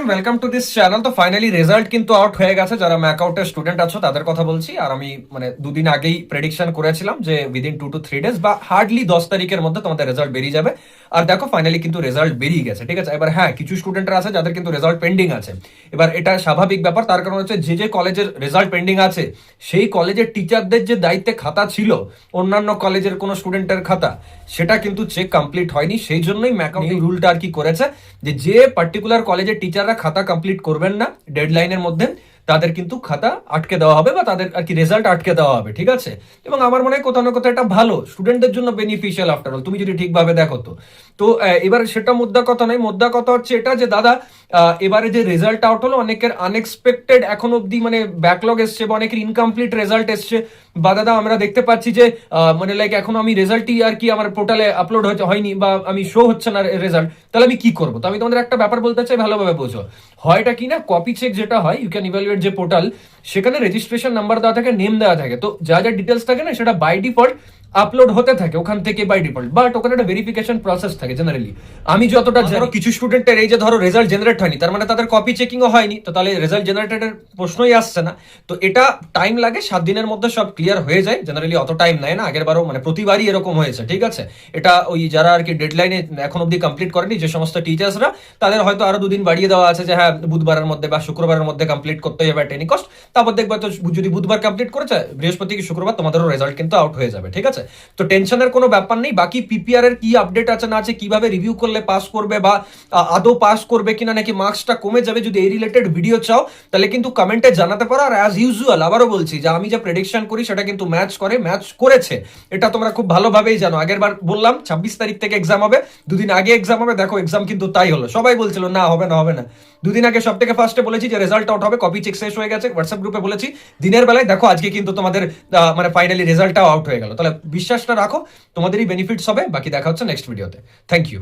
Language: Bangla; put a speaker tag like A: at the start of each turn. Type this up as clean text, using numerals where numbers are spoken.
A: Welcome to this channel. তো ফাইনালি রেজাল্ট কিন্তু আউট হয়ে গেছে। যারা ম্যাকআউটের স্টুডেন্ট আছো তাদের কথা বলছি। আর আমি মানে দুদিন আগেই প্রেডিকশন করেছিলাম যে উইদিন 2 to 3 days বা হার্ডলি 10 তারিখের মধ্যে তোমাদের রেজাল্ট বেরিয়ে যাবে। আর দেখো ফাইনালি কিন্তু রেজাল্ট বেরিয়ে গেছে, ঠিক আছে। এবার হ্যাঁ, কিছু স্টুডেন্টরা আছে যাদের কিন্তু রেজাল্ট পেন্ডিং আছে। এবার এটা স্বাভাবিক ব্যাপার, তার কারণ হচ্ছে যে যে কলেজের রেজাল্ট পেন্ডিং আছে সেই কলেজের টিচারদের যে দায়িত্বে খাতা ছিল অন্যান্য কলেজের কোনো স্টুডেন্টের খাতা, সেটা কিন্তু চেক কমপ্লিট হয়নি। সেই জন্যই ম্যাকআউট এই রুলটা আর কি করেছে যে যে পার্টিকুলার কলেজের টিচাররা খাতা কমপ্লিট করবেন না ডেডলাইনের মধ্যে, তাদের কিন্তু খাতা আটকে দেওয়া হবে বা তাদের আর কি রেজাল্ট আটকে দেওয়া হবে, ঠিক আছে। এবং আমার মনে হয় কোথাও না কোথাও এটা ভালো, স্টুডেন্টদের জন্য বেনিফিশিয়াল আফটার অল, তুমি যদি ঠিকভাবে দেখো তো। তো এবার সেটা মুদ্রা কথা নয়, মুদ্রা কথা হচ্ছে এটা যে দাদা এবারে যে রেজাল্ট আউট হলো অনেকের আনএক্সপেক্টেড এখন অব্দি মানে ব্যাকলগ এসছে বা অনেকের ইনকমপ্লিট রেজাল্ট এসছে। বা দাদা আমরা দেখতে পাচ্ছি যে মানে লাইক এখন আমি রেজাল্টই আর কি আমার পোর্টালে আপলোড হয়নি বা আমি শো হচ্ছে না রেজাল্ট, তাহলে আমি কি করবো? তো আমি তোমাদের একটা ব্যাপার বলতে চাই, ভালোভাবে বোঝো। হয়টা কি না, কপি চেক যেটা হয়, ইউ ক্যান ইভ্যালুয়েট যে পোর্টাল, সেখানে রেজিস্ট্রেশন নাম্বার দেওয়া থাকে, নেম দেওয়া থাকে, তো যা যা ডিটেলস থাকে না সেটা বাই ডিফল্ট আপলোড হতে থাকে ওখান থেকে বাই ডিফল্ট। বাট ওখানে একটা ভেরিফিকেশন প্রসেস থাকে জেনারেলি। আমি যতটা জানো কিছু স্টুডেন্টের এই যে ধরো রেজাল্ট জেনারেট হয়নি, তার মানে তাদের কপি চেকিংও হয়নি, তো তাহলে রেজাল্ট জেনারেটেডের প্রশ্নই আসছে না। তো এটা টাইম লাগে, 7 দিনের মধ্যে সব ক্লিয়ার হয়ে যায়। জেনারেলি অত টাইম নেয় না, আগের বারও মানে প্রতিবারই এরকম হয়েছে, ঠিক আছে। এটা ওই যারা আর কি ডেডলাইনে এখন অব্দি কমপ্লিট করেনি যে সমস্ত টিচার্সরা, তাদের হয়তো আরো 2 দিন বাড়িয়ে দেওয়া আছে যে হ্যাঁ বুধবারের মধ্যে বা শুক্রবারের মধ্যে কমপ্লিট করতে হবে এট এনি কস্ট। তারপর দেখবে তো যদি বুধবার কমপ্লিট করেছে, বৃহস্পতি কি শুক্রবার তোমাদেরও রেজাল্ট কিন্তু আউট হয়ে যাবে, ঠিক আছে। তো টেনশনের কোনো ব্যাপার নেই। বাকি পিপিআর এর কি আপডেট আছে না আছে, কিভাবে রিভিউ করলে পাস করবে বা আদৌ পাস করবে কিনা, নাকি মার্কসটা কমে যাবে, যদি এই রিলেটেড ভিডিও চাও তাহলে কিন্তু কমেন্টে জানাতে পারো। আর অ্যাজ ইউজুয়াল আবারও বলছি যে আমি যে প্রেডিকশন করি সেটা কিন্তু ম্যাচ করেছে, এটা তোমরা খুব ভালোভাবেই জানো। আগের বার বললাম 26 তারিখ থেকে এক্সাম হবে, 2 দিন আগে এক্সাম হবে, দেখো এক্সাম কিন্তু তাই হলো। সবাই বলছিল না হবে না হবে না, 2 দিন আগে সব থেকে ফার্স্টে বলেছি যে রেজাল্ট আউট হবে, কপি চেক শেষ হয়ে গেছে, হোয়াটসঅ্যাপ গ্রুপে বলেছি, দিনের বেলায় দেখো আজকে কিন্তু তোমাদের মানে ফাইনালি রেজাল্টটাও আউট হয়ে গেল। তাহলে বিশ্বাসটা রাখো, তোমাদেরই বেনিফিটস হবে। বাকি দেখা হচ্ছে নেক্সট ভিডিওতে। Thank you.